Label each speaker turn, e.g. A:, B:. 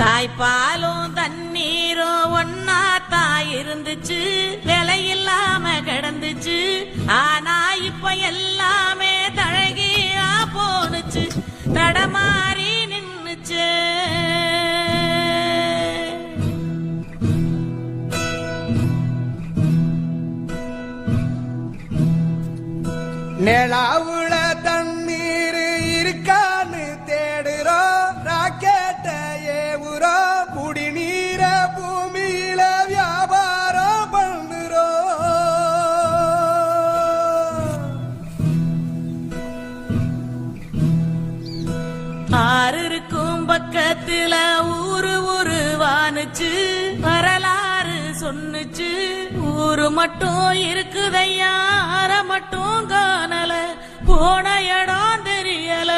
A: தாய்ப்பாலும் தண்ணீரும் ஒன்னா தாய் இருந்துச்சு, விலையில்லாம கிடந்துச்சு. ஆனா இப்ப எல்லாமே தழகியா போனுச்சு, தடமாறி நின்னுச்சு.
B: நிலாவுல தண்ணீர் இருக்கான்னு தேடுறோம், ராக்கெட்ட ஏவுறோம், குடிநீர பூமியில வியாபாரம் பண்ணுறோம்.
A: ஆறு இருக்கும் பக்கத்துல ஊரு உருவானுச்சு, வரலாறு சொன்னுச்சு. ஊரு மட்டும் இருக்குதையா, அற மட்டும் காணல, போன இடம் தெரியல.